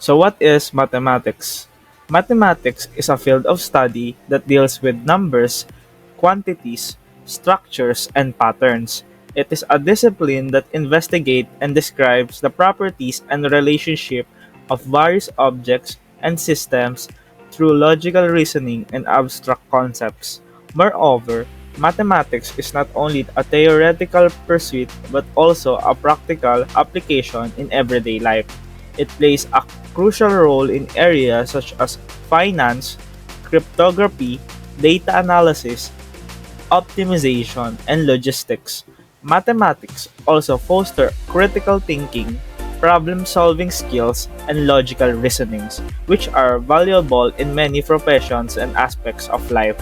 So what is mathematics? Mathematics is a field of study that deals with numbers, quantities, structures, and patterns. It is a discipline that investigates and describes the properties and relationship of various objects and systems through logical reasoning and abstract concepts. Moreover, mathematics is not only a theoretical pursuit but also a practical application in everyday life. It plays a crucial role in areas such as finance, cryptography, data analysis, optimization, and logistics. Mathematics also foster critical thinking, problem-solving skills, and logical reasonings, which are valuable in many professions and aspects of life.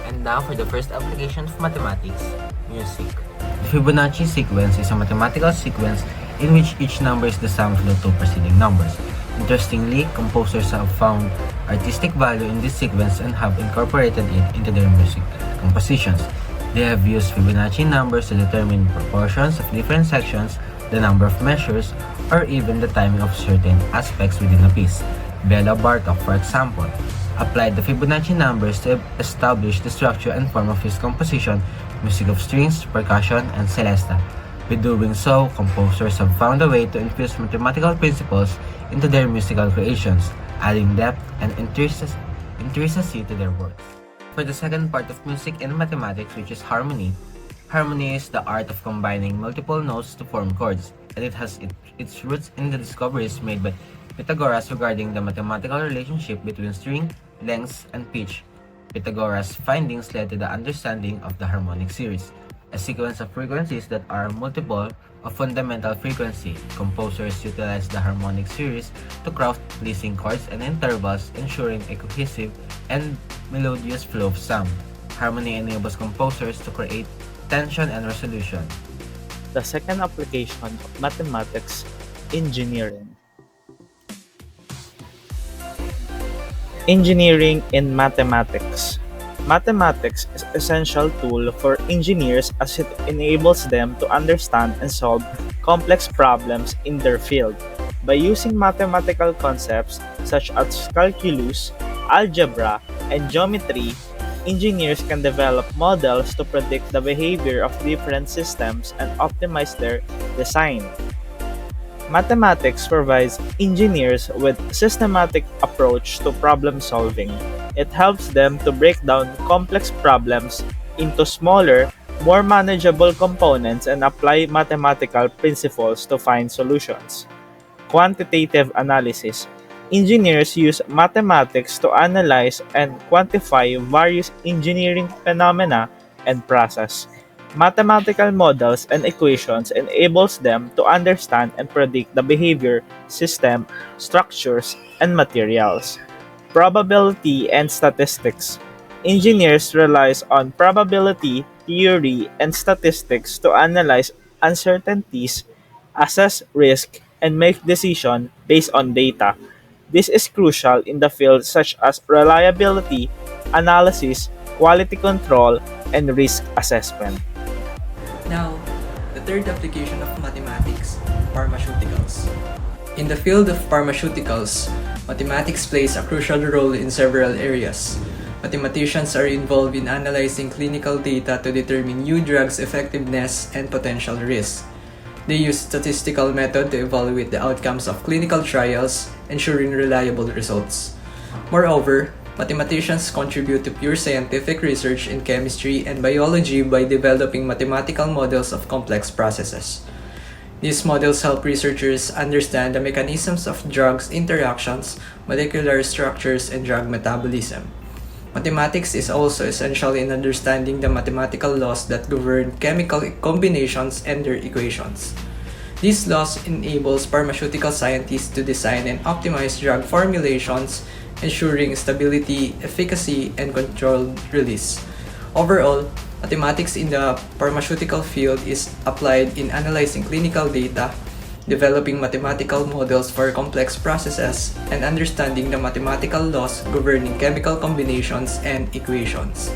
And now for the first application of mathematics, music. The Fibonacci sequence is a mathematical sequence in which each number is the sum of the two preceding numbers. Interestingly, composers have found artistic value in this sequence and have incorporated it into their music compositions. They have used Fibonacci numbers to determine proportions of different sections, the number of measures, or even the timing of certain aspects within a piece. Bela Bartok, for example, applied the Fibonacci numbers to establish the structure and form of his composition, music of strings, percussion, and celesta. With doing so, composers have found a way to infuse mathematical principles into their musical creations, adding depth and intricacy to their works. For the second part of music and mathematics, which is harmony, harmony is the art of combining multiple notes to form chords, and it has its roots in the discoveries made by Pythagoras regarding the mathematical relationship between string, lengths, and pitch. Pythagoras' findings led to the understanding of the harmonic series, a sequence of frequencies that are multiple of fundamental frequency. Composers utilize the harmonic series to craft pleasing chords and intervals, ensuring a cohesive and melodious flow of sound. Harmony enables composers to create tension and resolution. The second application of mathematics, engineering. Engineering in mathematics. Mathematics is an essential tool for engineers as it enables them to understand and solve complex problems in their field. By using mathematical concepts such as calculus, algebra, and geometry, engineers can develop models to predict the behavior of different systems and optimize their design. Mathematics provides engineers with systematic approach to problem solving. It helps them to break down complex problems into smaller, more manageable components and apply mathematical principles to find solutions. Quantitative analysis. Engineers use mathematics to analyze and quantify various engineering phenomena and process. Mathematical models and equations enables them to understand and predict the behavior, system, structures, and materials. Probability and statistics. Engineers relies on probability, theory, and statistics to analyze uncertainties, assess risk, and make decisions based on data. This is crucial in the fields such as reliability, analysis, quality control, and risk assessment. Now, the third application of mathematics, pharmaceuticals. In the field of pharmaceuticals, mathematics plays a crucial role in several areas. Mathematicians are involved in analyzing clinical data to determine new drugs' effectiveness and potential risks. They use statistical method to evaluate the outcomes of clinical trials, ensuring reliable results. Moreover, mathematicians contribute to pure scientific research in chemistry and biology by developing mathematical models of complex processes. These models help researchers understand the mechanisms of drugs' interactions, molecular structures, and drug metabolism. Mathematics is also essential in understanding the mathematical laws that govern chemical combinations and their equations. These laws enables pharmaceutical scientists to design and optimize drug formulations, ensuring stability, efficacy, and controlled release. Overall, mathematics in the pharmaceutical field is applied in analyzing clinical data, developing mathematical models for complex processes, and understanding the mathematical laws governing chemical combinations and equations.